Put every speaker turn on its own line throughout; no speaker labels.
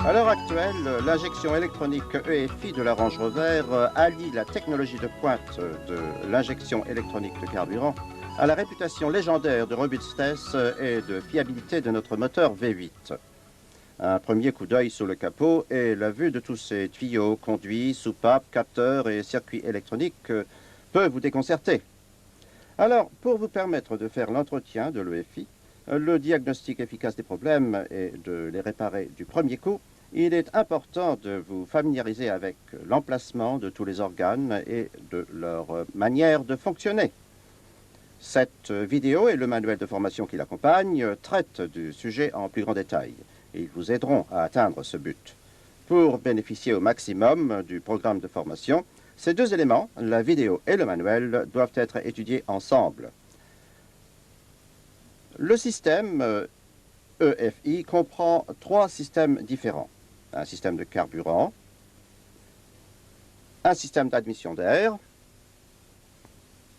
À l'heure actuelle, l'injection électronique EFI de la Range Rover allie la technologie de pointe de l'injection électronique de carburant à la réputation légendaire de robustesse et de fiabilité de notre moteur V8. Un premier coup d'œil sous le capot et la vue de tous ces tuyaux, conduits, soupapes, capteurs et circuits électroniques peut vous déconcerter. Alors, pour vous permettre de faire l'entretien de l'EFI, le diagnostic efficace des problèmes et de les réparer du premier coup, il est important de vous familiariser avec l'emplacement de tous les organes et de leur manière de fonctionner. Cette vidéo et le manuel de formation qui l'accompagne traitent du sujet en plus grand détail. Ils vous aideront à atteindre ce but. Pour bénéficier au maximum du programme de formation, ces deux éléments, la vidéo et le manuel, doivent être étudiés ensemble. Le système EFI comprend trois systèmes différents. Un système de carburant, un système d'admission d'air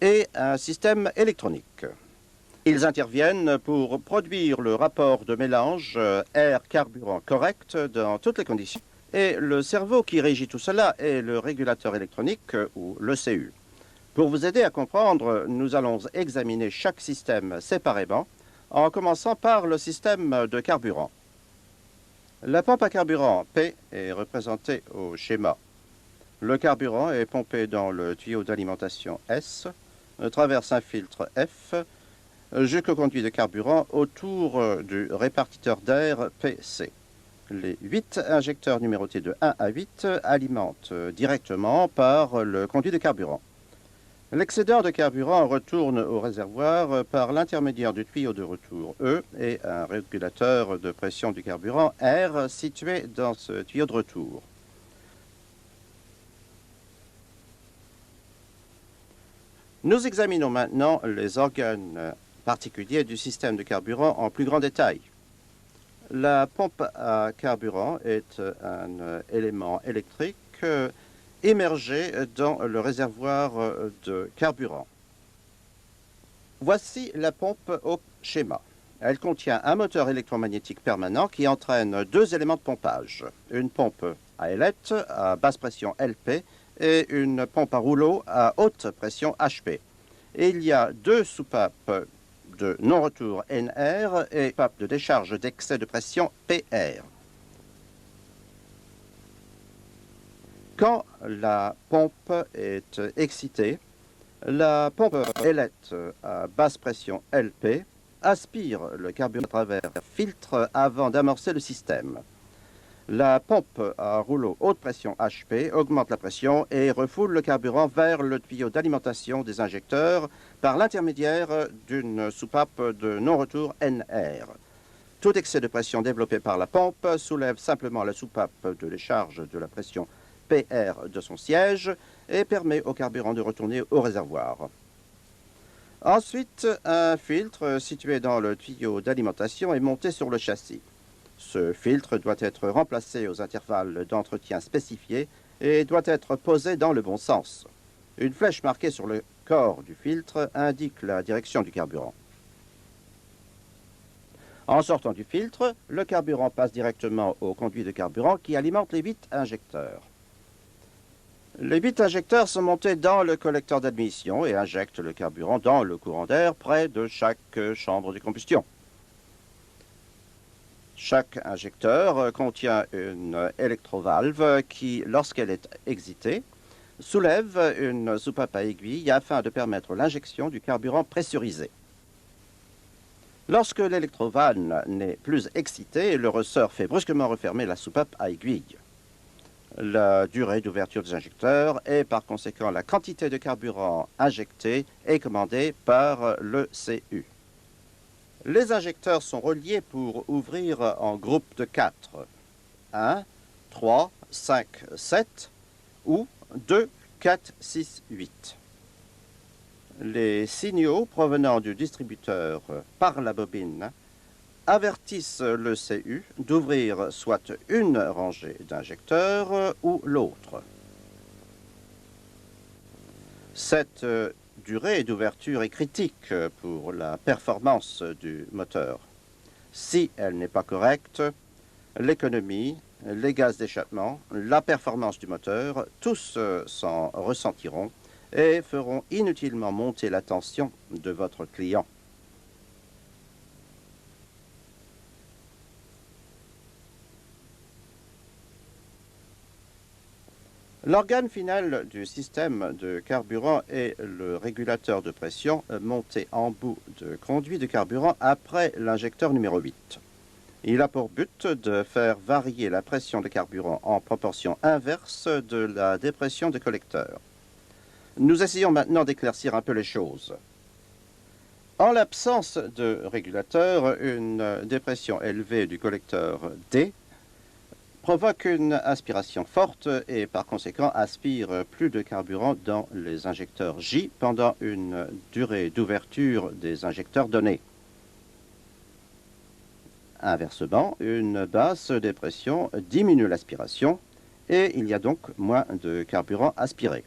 et un système électronique. Ils interviennent pour produire le rapport de mélange air-carburant correct dans toutes les conditions. Et le cerveau qui régit tout cela est le régulateur électronique ou l'ECU. Pour vous aider à comprendre, nous allons examiner chaque système séparément, en commençant par le système de carburant. La pompe à carburant P est représentée au schéma. Le carburant est pompé dans le tuyau d'alimentation S, traverse un filtre F, jusqu'au conduit de carburant autour du répartiteur d'air PC. Les 8 injecteurs numérotés de 1 à 8 alimentent directement par le conduit de carburant. L'excédent de carburant retourne au réservoir par l'intermédiaire du tuyau de retour E et un régulateur de pression du carburant R situé dans ce tuyau de retour. Nous examinons maintenant les organes particuliers du système de carburant en plus grand détail. La pompe à carburant est un élément électrique émergé dans le réservoir de carburant. Voici la pompe au schéma. Elle contient un moteur électromagnétique permanent qui entraîne deux éléments de pompage. Une pompe à ailette à basse pression LP et une pompe à rouleau à haute pression HP. Et il y a deux soupapes de non-retour NR et soupapes de décharge d'excès de pression PR. Quand la pompe est excitée, la pompe ailette à basse pression LP aspire le carburant à travers un filtre avant d'amorcer le système. La pompe à rouleau haute pression HP augmente la pression et refoule le carburant vers le tuyau d'alimentation des injecteurs par l'intermédiaire d'une soupape de non-retour NR. Tout excès de pression développé par la pompe soulève simplement la soupape de décharge de la pression PR de son siège et permet au carburant de retourner au réservoir. Ensuite, un filtre situé dans le tuyau d'alimentation est monté sur le châssis. Ce filtre doit être remplacé aux intervalles d'entretien spécifiés et doit être posé dans le bon sens. Une flèche marquée sur le corps du filtre indique la direction du carburant. En sortant du filtre, le carburant passe directement au conduit de carburant qui alimente les 8 injecteurs. Les 8 injecteurs sont montés dans le collecteur d'admission et injectent le carburant dans le courant d'air près de chaque chambre de combustion. Chaque injecteur contient une électrovalve qui, lorsqu'elle est excitée, soulève une soupape à aiguille afin de permettre l'injection du carburant pressurisé. Lorsque l'électrovalve n'est plus excitée, le ressort fait brusquement refermer la soupape à aiguille. La durée d'ouverture des injecteurs et par conséquent la quantité de carburant injecté est commandée par le CU. Les injecteurs sont reliés pour ouvrir en groupe de 4. 1, 3, 5, 7 ou 2, 4, 6, 8. Les signaux provenant du distributeur par la bobine avertissent le CU d'ouvrir soit une rangée d'injecteurs ou l'autre. Cette durée d'ouverture est critique pour la performance du moteur. Si elle n'est pas correcte, l'économie, les gaz d'échappement, la performance du moteur, tous s'en ressentiront et feront inutilement monter la tension de votre client. L'organe final du système de carburant est le régulateur de pression monté en bout de conduit de carburant après l'injecteur numéro 8. Il a pour but de faire varier la pression de carburant en proportion inverse de la dépression de collecteur. Nous essayons maintenant d'éclaircir un peu les choses. En l'absence de régulateur, une dépression élevée du collecteur D provoque une aspiration forte et par conséquent aspire plus de carburant dans les injecteurs J pendant une durée d'ouverture des injecteurs donnée. Inversement, une basse dépression diminue l'aspiration et il y a donc moins de carburant aspiré.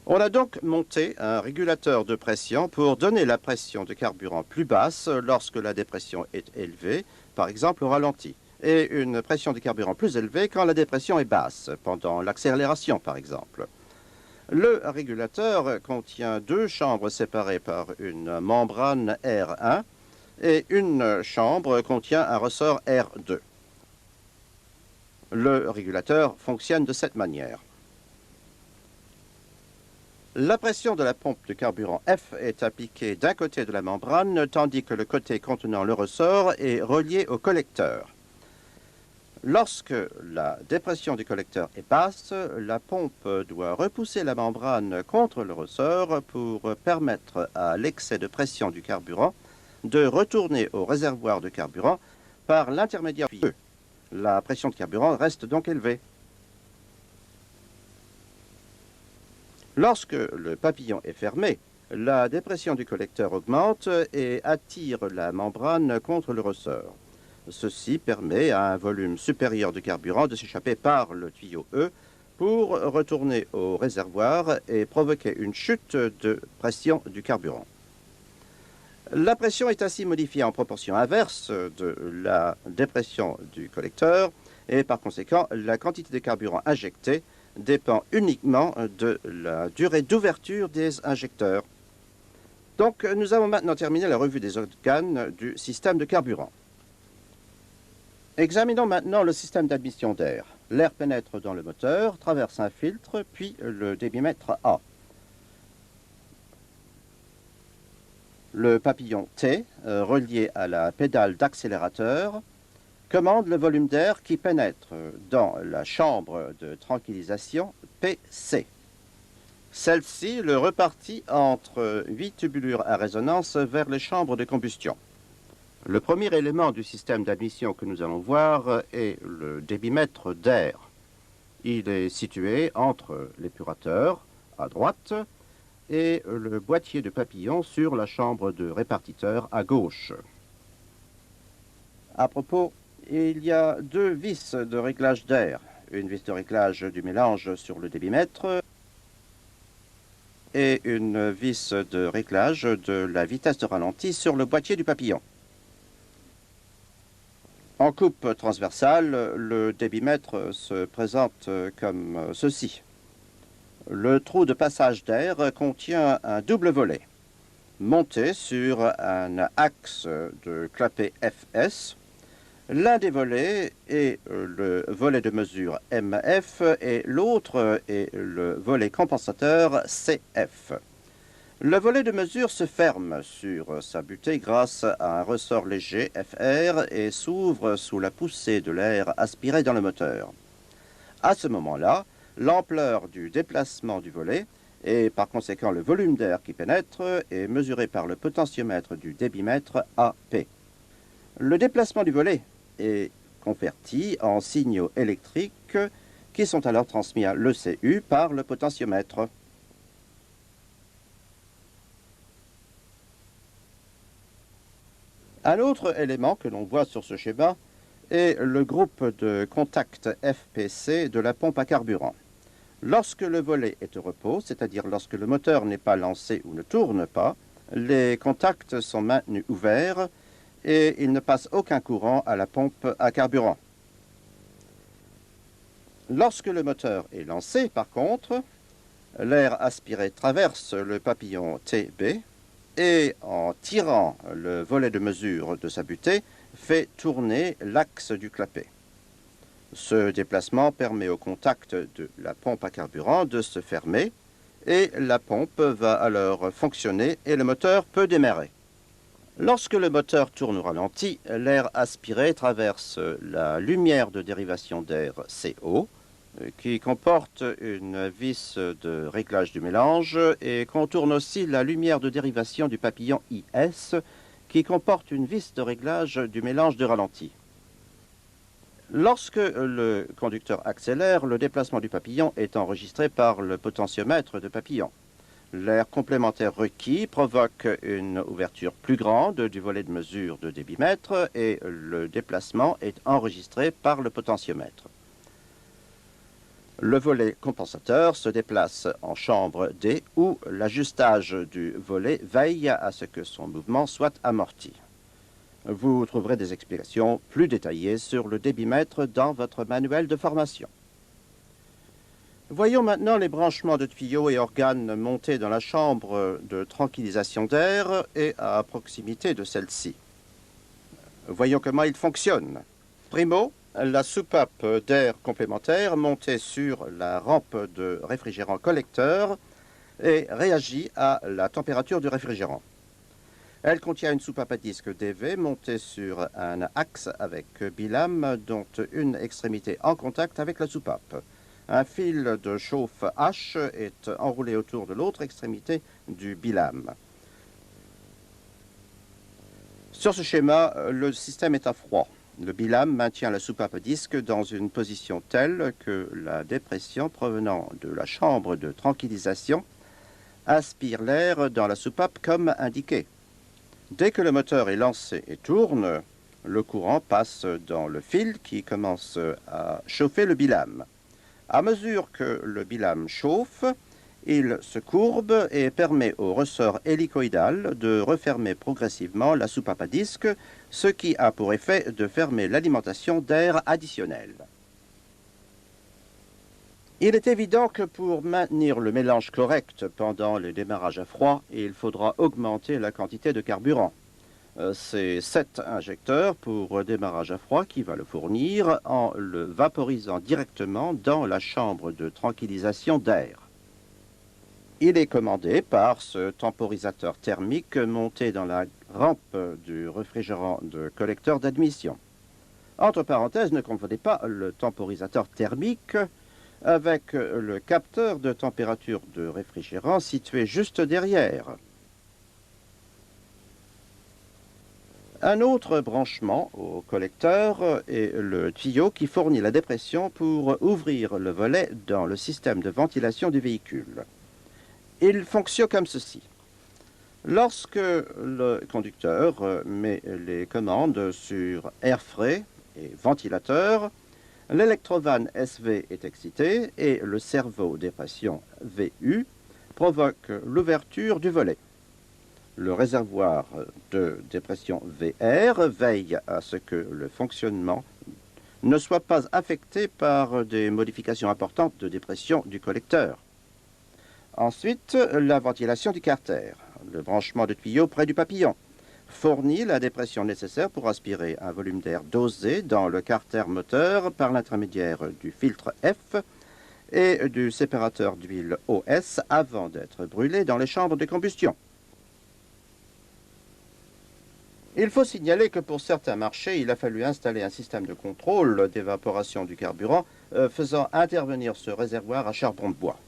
On a donc monté un régulateur de pression pour donner la pression de carburant plus basse lorsque la dépression est élevée, par exemple au ralenti, et une pression de carburant plus élevée quand la dépression est basse, pendant l'accélération par exemple. Le régulateur contient deux chambres séparées par une membrane R1 et une chambre contient un ressort R2. Le régulateur fonctionne de cette manière. La pression de la pompe de carburant F est appliquée d'un côté de la membrane, tandis que le côté contenant le ressort est relié au collecteur. Lorsque la dépression du collecteur est basse, la pompe doit repousser la membrane contre le ressort pour permettre à l'excès de pression du carburant de retourner au réservoir de carburant par l'intermédiaire du feu. La pression de carburant reste donc élevée. Lorsque le papillon est fermé, la dépression du collecteur augmente et attire la membrane contre le ressort. Ceci permet à un volume supérieur de carburant de s'échapper par le tuyau E pour retourner au réservoir et provoquer une chute de pression du carburant. La pression est ainsi modifiée en proportion inverse de la dépression du collecteur et par conséquent la quantité de carburant injecté dépend uniquement de la durée d'ouverture des injecteurs. Donc nous avons maintenant terminé la revue des organes du système de carburant. Examinons maintenant le système d'admission d'air. L'air pénètre dans le moteur, traverse un filtre, puis le débitmètre A. Le papillon T, relié à la pédale d'accélérateur, commande le volume d'air qui pénètre dans la chambre de tranquillisation PC. Celle-ci le repartit entre 8 tubulures à résonance vers les chambres de combustion. Le premier élément du système d'admission que nous allons voir est le débitmètre d'air. Il est situé entre l'épurateur à droite et le boîtier de papillon sur la chambre de répartiteur à gauche. À propos, il y a deux vis de réglage d'air. Une vis de réglage du mélange sur le débitmètre et une vis de réglage de la vitesse de ralenti sur le boîtier du papillon. En coupe transversale, le débitmètre se présente comme ceci. Le trou de passage d'air contient un double volet, monté sur un axe de clapet FS. L'un des volets est le volet de mesure MF et l'autre est le volet compensateur CF. Le volet de mesure se ferme sur sa butée grâce à un ressort léger FR et s'ouvre sous la poussée de l'air aspiré dans le moteur. À ce moment-là, l'ampleur du déplacement du volet et par conséquent le volume d'air qui pénètre est mesuré par le potentiomètre du débitmètre AP. Le déplacement du volet est converti en signaux électriques qui sont alors transmis à l'ECU par le potentiomètre. Un autre élément que l'on voit sur ce schéma est le groupe de contact FPC de la pompe à carburant. Lorsque le volet est au repos, c'est-à-dire lorsque le moteur n'est pas lancé ou ne tourne pas, les contacts sont maintenus ouverts et il ne passe aucun courant à la pompe à carburant. Lorsque le moteur est lancé, par contre, l'air aspiré traverse le papillon TB et, en tirant le volet de mesure de sa butée, fait tourner l'axe du clapet. Ce déplacement permet au contact de la pompe à carburant de se fermer et la pompe va alors fonctionner et le moteur peut démarrer. Lorsque le moteur tourne au ralenti, l'air aspiré traverse la lumière de dérivation d'air CO qui comporte une vis de réglage du mélange et contourne aussi la lumière de dérivation du papillon IS qui comporte une vis de réglage du mélange de ralenti. Lorsque le conducteur accélère, le déplacement du papillon est enregistré par le potentiomètre de papillon. L'air complémentaire requis provoque une ouverture plus grande du volet de mesure de débitmètre et le déplacement est enregistré par le potentiomètre. Le volet compensateur se déplace en chambre D où l'ajustage du volet veille à ce que son mouvement soit amorti. Vous trouverez des explications plus détaillées sur le débitmètre dans votre manuel de formation. Voyons maintenant les branchements de tuyaux et organes montés dans la chambre de tranquillisation d'air et à proximité de celle-ci. Voyons comment ils fonctionnent. Primo, la soupape d'air complémentaire montée sur la rampe de réfrigérant collecteur et réagit à la température du réfrigérant. Elle contient une soupape à disque DV montée sur un axe avec bilame dont une extrémité en contact avec la soupape. Un fil de chauffe H est enroulé autour de l'autre extrémité du bilame. Sur ce schéma, le système est à froid. Le bilame maintient la soupape à disque dans une position telle que la dépression provenant de la chambre de tranquillisation aspire l'air dans la soupape comme indiqué. Dès que le moteur est lancé et tourne, le courant passe dans le fil qui commence à chauffer le bilame. À mesure que le bilame chauffe, il se courbe et permet au ressort hélicoïdal de refermer progressivement la soupape à disque, ce qui a pour effet de fermer l'alimentation d'air additionnel. Il est évident que pour maintenir le mélange correct pendant le démarrage à froid, il faudra augmenter la quantité de carburant. C'est cet injecteur pour démarrage à froid qui va le fournir en le vaporisant directement dans la chambre de tranquillisation d'air. Il est commandé par ce temporisateur thermique monté dans la rampe du réfrigérant de collecteur d'admission. Entre parenthèses, ne confondez pas le temporisateur thermique avec le capteur de température de réfrigérant situé juste derrière. Un autre branchement au collecteur est le tuyau qui fournit la dépression pour ouvrir le volet dans le système de ventilation du véhicule. Il fonctionne comme ceci. Lorsque le conducteur met les commandes sur air frais et ventilateur, l'électrovanne SV est excité et le servo dépression VU provoque l'ouverture du volet. Le réservoir de dépression VR veille à ce que le fonctionnement ne soit pas affecté par des modifications importantes de dépression du collecteur. Ensuite, la ventilation du carter, le branchement de tuyau près du papillon, fournit la dépression nécessaire pour aspirer un volume d'air dosé dans le carter moteur par l'intermédiaire du filtre F et du séparateur d'huile OS avant d'être brûlé dans les chambres de combustion. Il faut signaler que pour certains marchés, il a fallu installer un système de contrôle d'évaporation du carburant faisant intervenir ce réservoir à charbon de bois.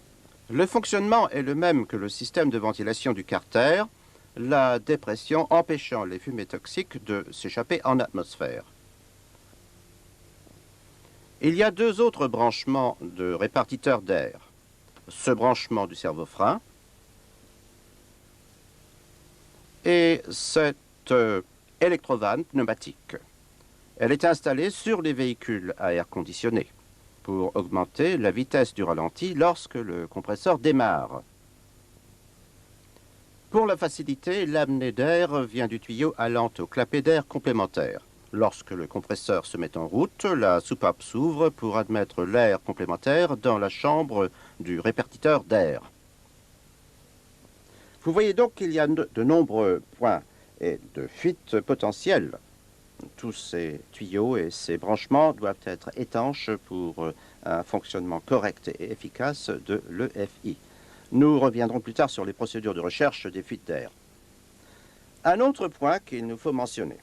Le fonctionnement est le même que le système de ventilation du carter, la dépression empêchant les fumées toxiques de s'échapper en atmosphère. Il y a deux autres branchements de répartiteurs d'air. Ce branchement du servo-frein et cette électrovanne pneumatique. Elle est installée sur les véhicules à air conditionné pour augmenter la vitesse du ralenti lorsque le compresseur démarre. Pour la facilité, l'amenée d'air vient du tuyau allant au clapet d'air complémentaire. Lorsque le compresseur se met en route, la soupape s'ouvre pour admettre l'air complémentaire dans la chambre du répartiteur d'air. Vous voyez donc qu'il y a de nombreux points et de fuites potentielles. Tous ces tuyaux et ces branchements doivent être étanches pour un fonctionnement correct et efficace de l'EFI. Nous reviendrons plus tard sur les procédures de recherche des fuites d'air. Un autre point qu'il nous faut mentionner.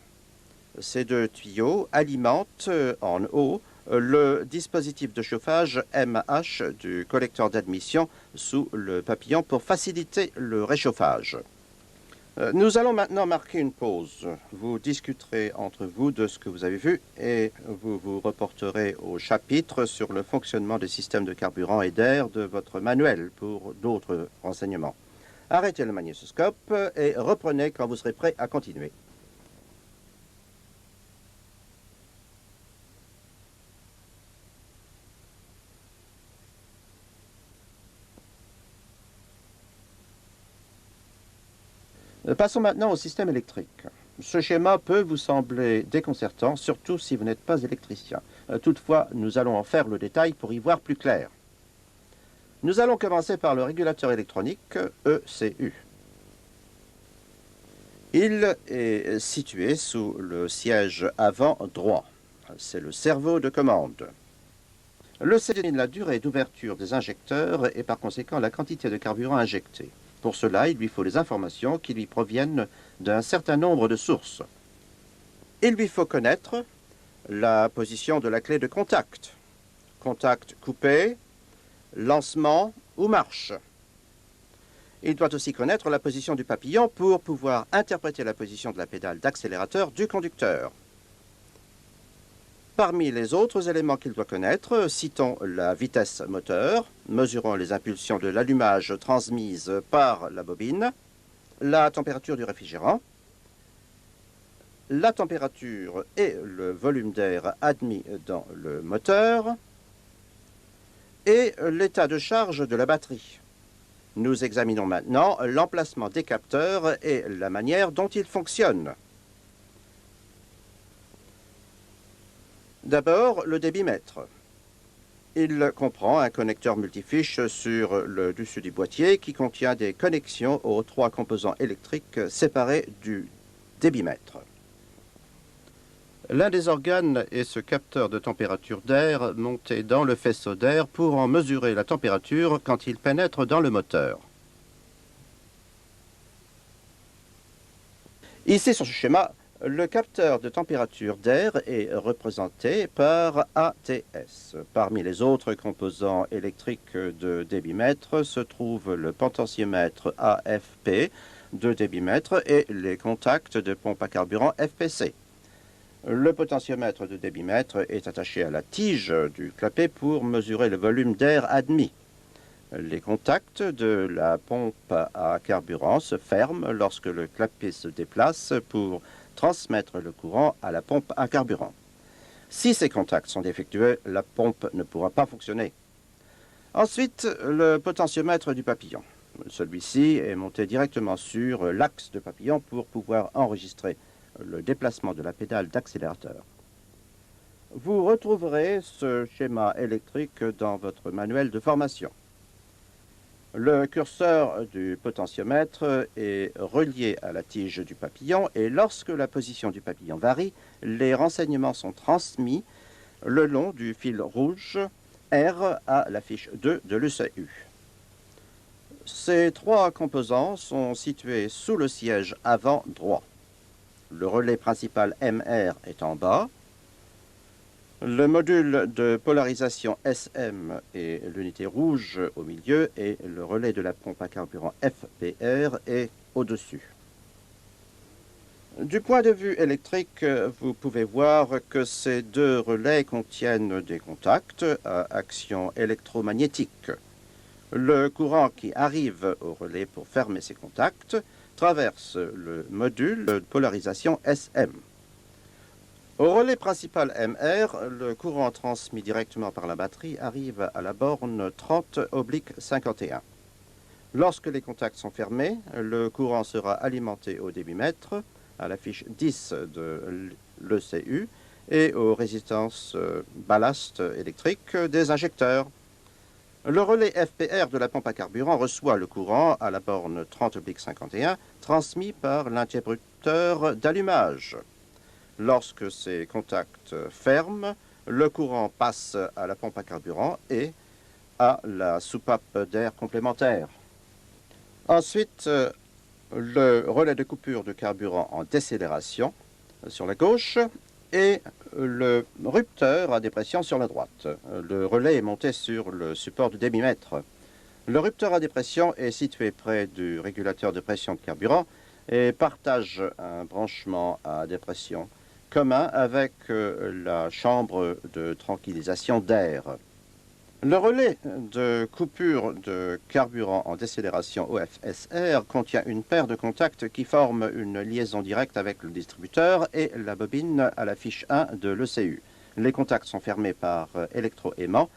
Ces deux tuyaux alimentent en eau le dispositif de chauffage MH du collecteur d'admission sous le papillon pour faciliter le réchauffage. Nous allons maintenant marquer une pause. Vous discuterez entre vous de ce que vous avez vu et vous vous reporterez au chapitre sur le fonctionnement des systèmes de carburant et d'air de votre manuel pour d'autres renseignements. Arrêtez le magnétoscope et reprenez quand vous serez prêt à continuer. Passons maintenant au système électrique. Ce schéma peut vous sembler déconcertant, surtout si vous n'êtes pas électricien. Toutefois, nous allons en faire le détail pour y voir plus clair. Nous allons commencer par le régulateur électronique ECU. Il est situé sous le siège avant droit. C'est le cerveau de commande. Le C détermine la durée d'ouverture des injecteurs et par conséquent la quantité de carburant injecté. Pour cela, il lui faut les informations qui lui proviennent d'un certain nombre de sources. Il lui faut connaître la position de la clé de contact, contact coupé, lancement ou marche. Il doit aussi connaître la position du papillon pour pouvoir interpréter la position de la pédale d'accélérateur du conducteur. Parmi les autres éléments qu'il doit connaître, citons la vitesse moteur, mesurons les impulsions de l'allumage transmises par la bobine, la température du réfrigérant, la température et le volume d'air admis dans le moteur et l'état de charge de la batterie. Nous examinons maintenant l'emplacement des capteurs et la manière dont ils fonctionnent. D'abord, le débitmètre. Il comprend un connecteur multifiche sur le dessus du boîtier qui contient des connexions aux trois composants électriques séparés du débitmètre. L'un des organes est ce capteur de température d'air monté dans le faisceau d'air pour en mesurer la température quand il pénètre dans le moteur. Ici, sur ce schéma, le capteur de température d'air est représenté par ATS. Parmi les autres composants électriques de débitmètre se trouve le potentiomètre AFP de débitmètre et les contacts de pompe à carburant FPC. Le potentiomètre de débitmètre est attaché à la tige du clapet pour mesurer le volume d'air admis. Les contacts de la pompe à carburant se ferment lorsque le clapet se déplace pour transmettre le courant à la pompe à carburant. Si ces contacts sont défectueux, la pompe ne pourra pas fonctionner. Ensuite, le potentiomètre du papillon. Celui-ci est monté directement sur l'axe de papillon pour pouvoir enregistrer le déplacement de la pédale d'accélérateur. Vous retrouverez ce schéma électrique dans votre manuel de formation. Le curseur du potentiomètre est relié à la tige du papillon et lorsque la position du papillon varie, les renseignements sont transmis le long du fil rouge R à la fiche 2 de l'ECU. Ces trois composants sont situés sous le siège avant droit. Le relais principal MR est en bas. Le module de polarisation SM est l'unité rouge au milieu et le relais de la pompe à carburant FPR est au-dessus. Du point de vue électrique, vous pouvez voir que ces deux relais contiennent des contacts à action électromagnétique. Le courant qui arrive au relais pour fermer ces contacts traverse le module de polarisation SM. Au relais principal MR, le courant transmis directement par la batterie arrive à la borne 30/51. Lorsque les contacts sont fermés, le courant sera alimenté au débitmètre, à la fiche 10 de l'ECU, et aux résistances ballast électriques des injecteurs. Le relais FPR de la pompe à carburant reçoit le courant à la borne 30-51, transmis par l'interrupteur d'allumage. Lorsque ces contacts ferment, le courant passe à la pompe à carburant et à la soupape d'air complémentaire. Ensuite, le relais de coupure de carburant en décélération sur la gauche et le rupteur à dépression sur la droite. Le relais est monté sur le support du débitmètre. Le rupteur à dépression est situé près du régulateur de pression de carburant et partage un branchement à dépression commun avec la chambre de tranquillisation d'air. Le relais de coupure de carburant en décélération OFSR contient une paire de contacts qui forment une liaison directe avec le distributeur et la bobine à la fiche 1 de l'ECU. Les contacts sont fermés par électroaimant,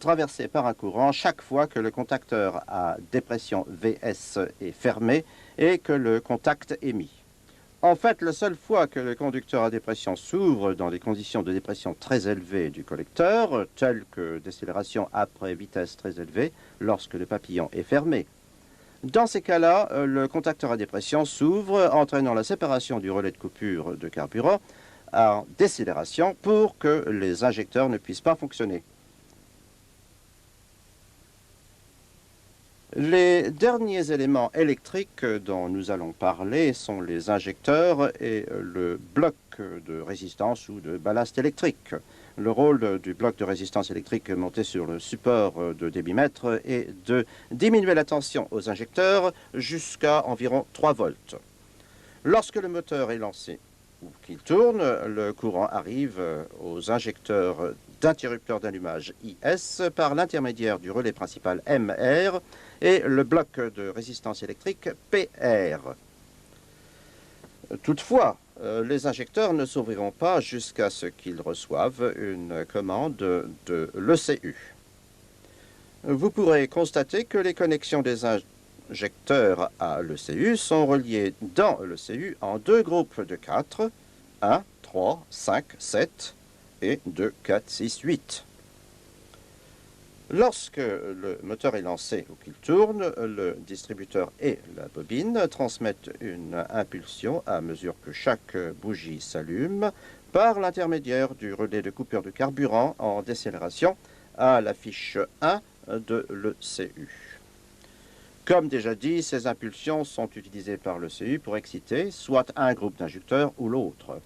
traversés par un courant chaque fois que le contacteur à dépression VS est fermé et que le contact est mis. En fait, la seule fois que le conducteur à dépression s'ouvre dans des conditions de dépression très élevées du collecteur, telles que décélération après vitesse très élevée, lorsque le papillon est fermé. Dans ces cas-là, le contacteur à dépression s'ouvre, entraînant la séparation du relais de coupure de carburant en décélération pour que les injecteurs ne puissent pas fonctionner. Les derniers éléments électriques dont nous allons parler sont les injecteurs et le bloc de résistance ou de ballast électrique. Le rôle du bloc de résistance électrique monté sur le support de débitmètre est de diminuer la tension aux injecteurs jusqu'à environ 3 volts. Lorsque le moteur est lancé ou qu'il tourne, le courant arrive aux injecteurs d'interrupteurs d'allumage IS par l'intermédiaire du relais principal MR et le bloc de résistance électrique PR. Toutefois, les injecteurs ne s'ouvriront pas jusqu'à ce qu'ils reçoivent une commande de l'ECU. Vous pourrez constater que les connexions des injecteurs à l'ECU sont reliées dans l'ECU en 2 groupes de 4, 1, 3, 5, 7 et 2, 4, 6, 8. Lorsque le moteur est lancé ou qu'il tourne, le distributeur et la bobine transmettent une impulsion à mesure que chaque bougie s'allume par l'intermédiaire du relais de coupure de carburant en décélération à la fiche 1 de l'ECU. Comme déjà dit, ces impulsions sont utilisées par l'ECU pour exciter soit un groupe d'injecteurs ou l'autre.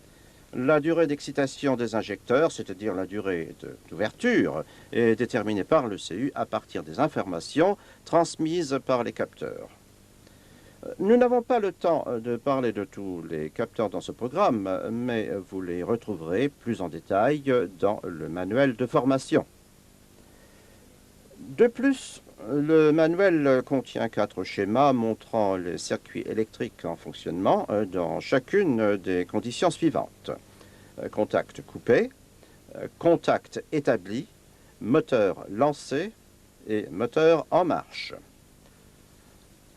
La durée d'excitation des injecteurs, c'est-à-dire la durée d'ouverture, est déterminée par l'ECU à partir des informations transmises par les capteurs. Nous n'avons pas le temps de parler de tous les capteurs dans ce programme, mais vous les retrouverez plus en détail dans le manuel de formation. De plus, le manuel contient 4 schémas montrant les circuits électriques en fonctionnement dans chacune des conditions suivantes. Contact coupé, contact établi, moteur lancé et moteur en marche.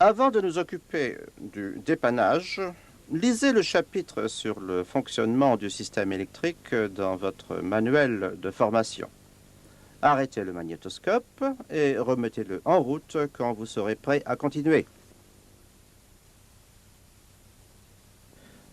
Avant de nous occuper du dépannage, lisez le chapitre sur le fonctionnement du système électrique dans votre manuel de formation. Arrêtez le magnétoscope et remettez-le en route quand vous serez prêt à continuer.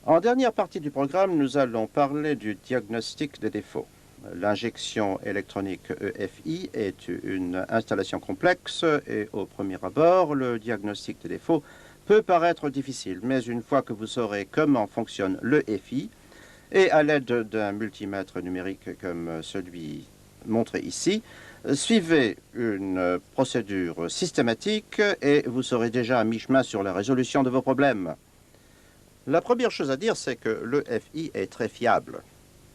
En dernière partie du programme, nous allons parler du diagnostic des défauts. L'injection électronique EFI est une installation complexe et au premier abord, le diagnostic des défauts peut paraître difficile, mais une fois que vous saurez comment fonctionne l'EFI et à l'aide d'un multimètre numérique comme celui montré ici, suivez une procédure systématique et vous serez déjà à mi-chemin sur la résolution de vos problèmes. La première chose à dire, c'est que l'EFI est très fiable.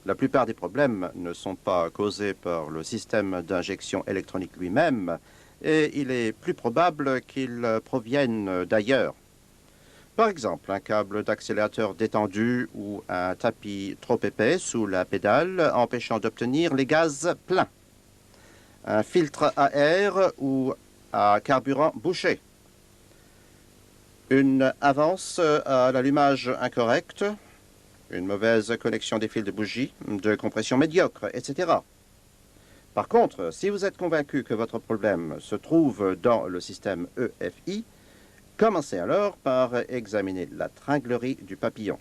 La plupart des problèmes ne sont pas causés par le système d'injection électronique lui-même et il est plus probable qu'ils proviennent d'ailleurs. Par exemple, un câble d'accélérateur détendu ou un tapis trop épais sous la pédale empêchant d'obtenir les gaz pleins. Un filtre à air ou à carburant bouché. Une avance à l'allumage incorrect, une mauvaise connexion des fils de bougie, de compression médiocre, etc. Par contre, si vous êtes convaincu que votre problème se trouve dans le système EFI, commencez alors par examiner la tringlerie du papillon.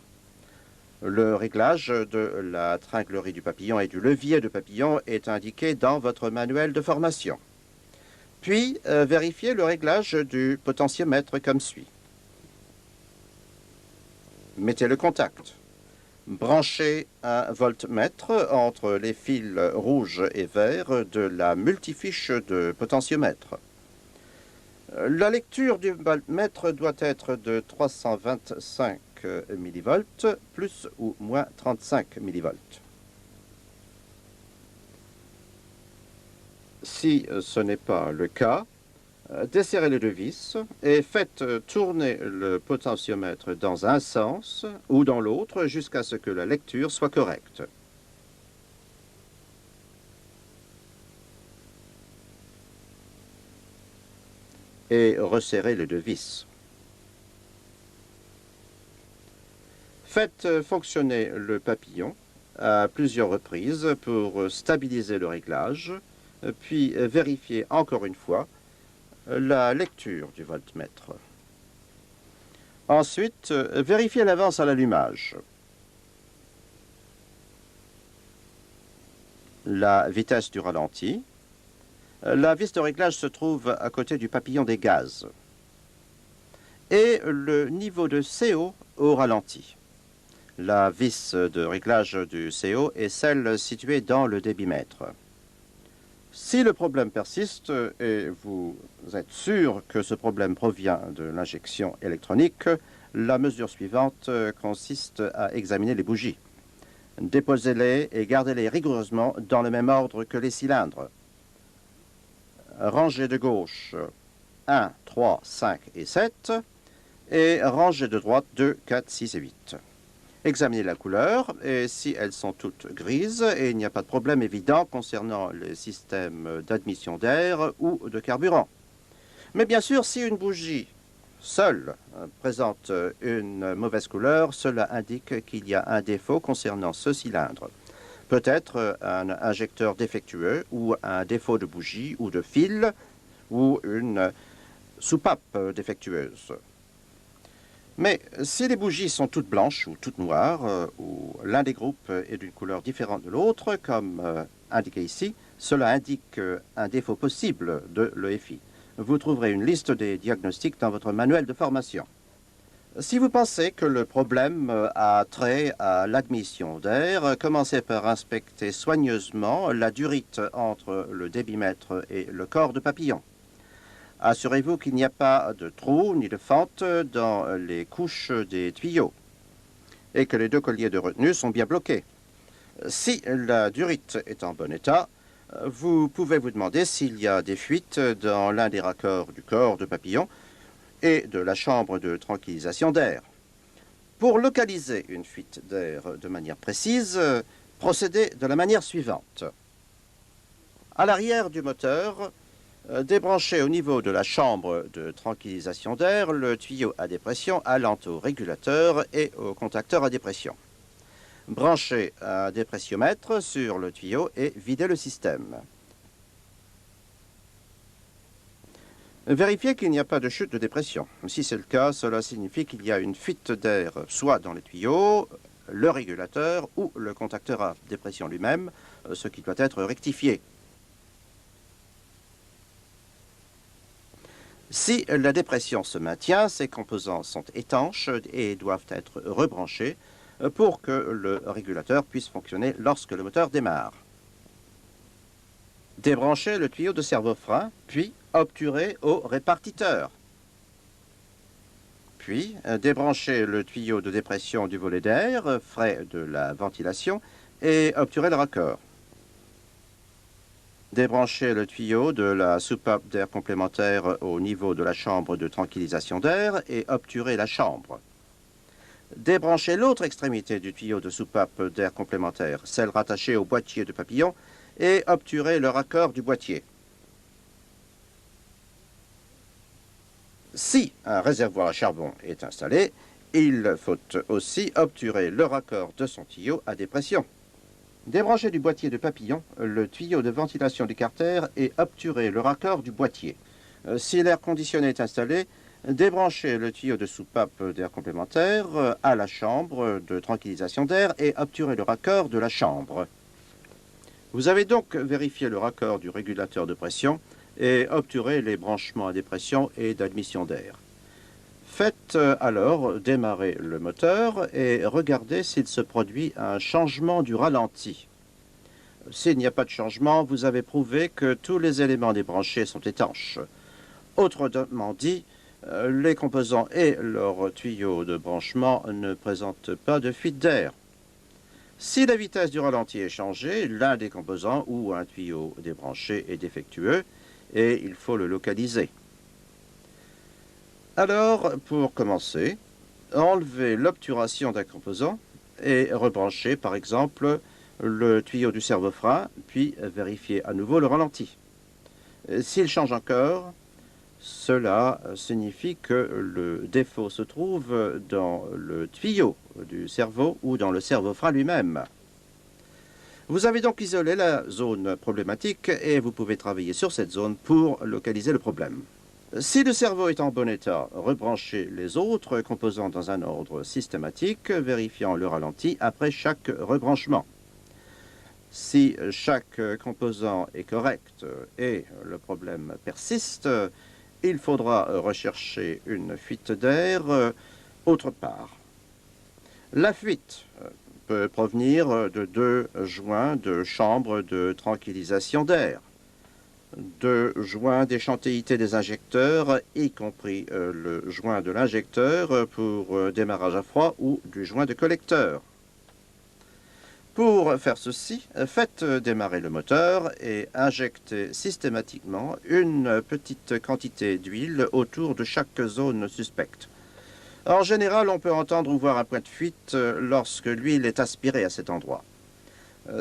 Le réglage de la tringlerie du papillon et du levier de papillon est indiqué dans votre manuel de formation. Puis, vérifiez le réglage du potentiomètre comme suit. Mettez le contact. Branchez un voltmètre entre les fils rouges et verts de la multifiche de potentiomètre. La lecture du voltmètre doit être de 325 mV, plus ou moins 35 mV. Si ce n'est pas le cas, desserrez les deux vis et faites tourner le potentiomètre dans un sens ou dans l'autre jusqu'à ce que la lecture soit correcte. Et resserrez les deux vis. Faites fonctionner le papillon à plusieurs reprises pour stabiliser le réglage, puis vérifiez encore une fois la lecture du voltmètre. Ensuite, vérifiez l'avance à l'allumage. La vitesse du ralenti. La vis de réglage se trouve à côté du papillon des gaz. Et le niveau de CO au ralenti. La vis de réglage du CO est celle située dans le débitmètre. Si le problème persiste et vous êtes sûr que ce problème provient de l'injection électronique, la mesure suivante consiste à examiner les bougies. Déposez-les et gardez-les rigoureusement dans le même ordre que les cylindres. Rangée de gauche 1, 3, 5 et 7 et rangée de droite 2, 4, 6 et 8. Examinez la couleur et si elles sont toutes grises et il n'y a pas de problème évident concernant le système d'admission d'air ou de carburant. Mais bien sûr, si une bougie seule présente une mauvaise couleur, cela indique qu'il y a un défaut concernant ce cylindre. Peut-être un injecteur défectueux ou un défaut de bougie ou de fil ou une soupape défectueuse. Mais si les bougies sont toutes blanches ou toutes noires, ou l'un des groupes est d'une couleur différente de l'autre, comme indiqué ici, cela indique un défaut possible de l'EFI. Vous trouverez une liste des diagnostics dans votre manuel de formation. Si vous pensez que le problème a trait à l'admission d'air, commencez par inspecter soigneusement la durite entre le débitmètre et le corps de papillon. Assurez-vous qu'il n'y a pas de trous ni de fentes dans les couches des tuyaux et que les deux colliers de retenue sont bien bloqués. Si la durite est en bon état, vous pouvez vous demander s'il y a des fuites dans l'un des raccords du corps de papillon et de la chambre de tranquillisation d'air. Pour localiser une fuite d'air de manière précise, procédez de la manière suivante. À l'arrière du moteur, débranchez au niveau de la chambre de tranquillisation d'air le tuyau à dépression allant au régulateur et au contacteur à dépression. Branchez un dépressiomètre sur le tuyau et videz le système. Vérifiez qu'il n'y a pas de chute de dépression. Si c'est le cas, cela signifie qu'il y a une fuite d'air soit dans le tuyau, le régulateur ou le contacteur à dépression lui-même, ce qui doit être rectifié. Si la dépression se maintient, ces composants sont étanches et doivent être rebranchés pour que le régulateur puisse fonctionner lorsque le moteur démarre. Débranchez le tuyau de servo-frein, puis obturez au répartiteur. Puis débranchez le tuyau de dépression du volet d'air, frais de la ventilation, et obturez le raccord. Débranchez le tuyau de la soupape d'air complémentaire au niveau de la chambre de tranquillisation d'air et obturez la chambre. Débranchez l'autre extrémité du tuyau de soupape d'air complémentaire, celle rattachée au boîtier de papillon, et obturez le raccord du boîtier. Si un réservoir à charbon est installé, il faut aussi obturer le raccord de son tuyau à dépression. Débranchez du boîtier de papillon le tuyau de ventilation du carter et obturez le raccord du boîtier. Si l'air conditionné est installé, débranchez le tuyau de soupape d'air complémentaire à la chambre de tranquillisation d'air et obturez le raccord de la chambre. Vous avez donc vérifié le raccord du régulateur de pression et obturé les branchements à dépression et d'admission d'air. Faites alors démarrer le moteur et regardez s'il se produit un changement du ralenti. S'il n'y a pas de changement, vous avez prouvé que tous les éléments débranchés sont étanches. Autrement dit, les composants et leurs tuyaux de branchement ne présentent pas de fuite d'air. Si la vitesse du ralenti est changée, l'un des composants ou un tuyau débranché est défectueux et il faut le localiser. Alors, pour commencer, enlevez l'obturation d'un composant et rebranchez par exemple le tuyau du servo-frein, puis vérifiez à nouveau le ralenti. S'il change encore, cela signifie que le défaut se trouve dans le tuyau du cerveau ou dans le servo-frein lui-même. Vous avez donc isolé la zone problématique et vous pouvez travailler sur cette zone pour localiser le problème. Si le cerveau est en bon état, rebranchez les autres composants dans un ordre systématique, vérifiant le ralenti après chaque rebranchement. Si chaque composant est correct et le problème persiste, il faudra rechercher une fuite d'air autre part. La fuite peut provenir de deux joints de chambre de tranquillisation d'air, de joints d'échantéité des injecteurs, y compris le joint de l'injecteur pour démarrage à froid ou du joint de collecteur. Pour faire ceci, faites démarrer le moteur et injectez systématiquement une petite quantité d'huile autour de chaque zone suspecte. En général, on peut entendre ou voir un point de fuite lorsque l'huile est aspirée à cet endroit.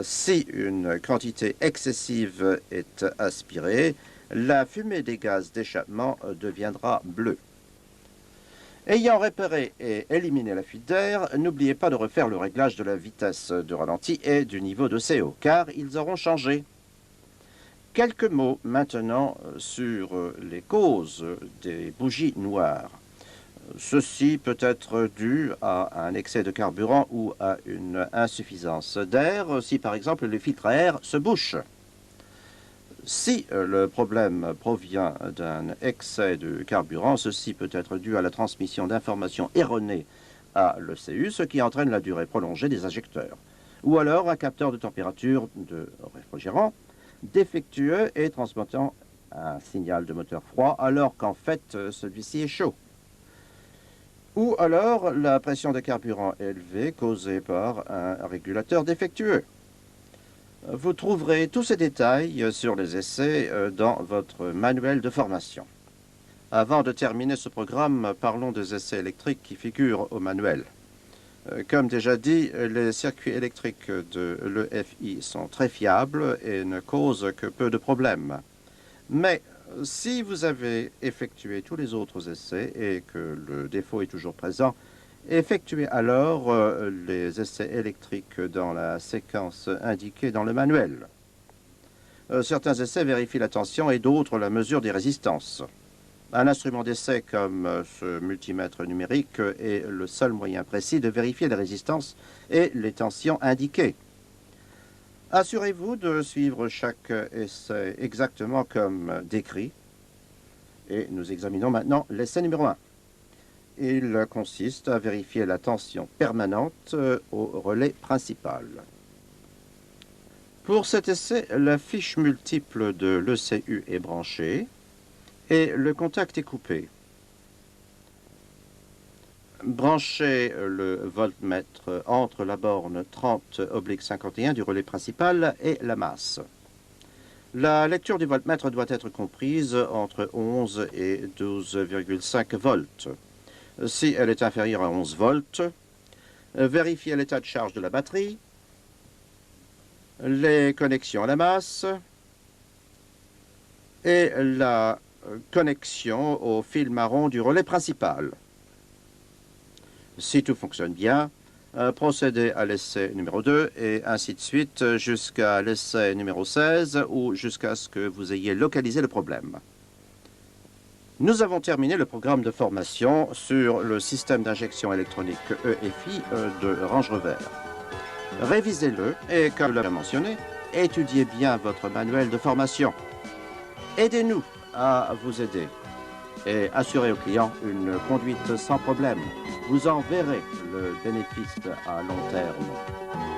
Si une quantité excessive est aspirée, la fumée des gaz d'échappement deviendra bleue. Ayant repéré et éliminé la fuite d'air, n'oubliez pas de refaire le réglage de la vitesse de ralenti et du niveau de CO, car ils auront changé. Quelques mots maintenant sur les causes des bougies noires. Ceci peut être dû à un excès de carburant ou à une insuffisance d'air, si par exemple le filtre à air se bouche. Si le problème provient d'un excès de carburant, ceci peut être dû à la transmission d'informations erronées à l'ECU, ce qui entraîne la durée prolongée des injecteurs. Ou alors un capteur de température de réfrigérant défectueux et transmettant un signal de moteur froid alors qu'en fait celui-ci est chaud. Ou alors la pression de carburant élevée causée par un régulateur défectueux. Vous trouverez tous ces détails sur les essais dans votre manuel de formation. Avant de terminer ce programme, parlons des essais électriques qui figurent au manuel. Comme déjà dit, les circuits électriques de l'EFI sont très fiables et ne causent que peu de problèmes. Mais si vous avez effectué tous les autres essais et que le défaut est toujours présent, effectuez alors les essais électriques dans la séquence indiquée dans le manuel. Certains essais vérifient la tension et d'autres la mesure des résistances. Un instrument d'essai comme ce multimètre numérique est le seul moyen précis de vérifier les résistances et les tensions indiquées. Assurez-vous de suivre chaque essai exactement comme décrit. Et nous examinons maintenant l'essai numéro 1. Il consiste à vérifier la tension permanente au relais principal. Pour cet essai, la fiche multiple de l'ECU est branchée et le contact est coupé. Branchez le voltmètre entre la borne 30/51 du relais principal et la masse. La lecture du voltmètre doit être comprise entre 11 et 12,5 volts. Si elle est inférieure à 11 volts, vérifiez l'état de charge de la batterie, les connexions à la masse et la connexion au fil marron du relais principal. Si tout fonctionne bien, procédez à l'essai numéro 2 et ainsi de suite jusqu'à l'essai numéro 16 ou jusqu'à ce que vous ayez localisé le problème. Nous avons terminé le programme de formation sur le système d'injection électronique EFI de Range Rover. Révisez-le et, comme je l'ai mentionné, étudiez bien votre manuel de formation. Aidez-nous à vous aider et assurez au client une conduite sans problème. Vous en verrez le bénéfice à long terme.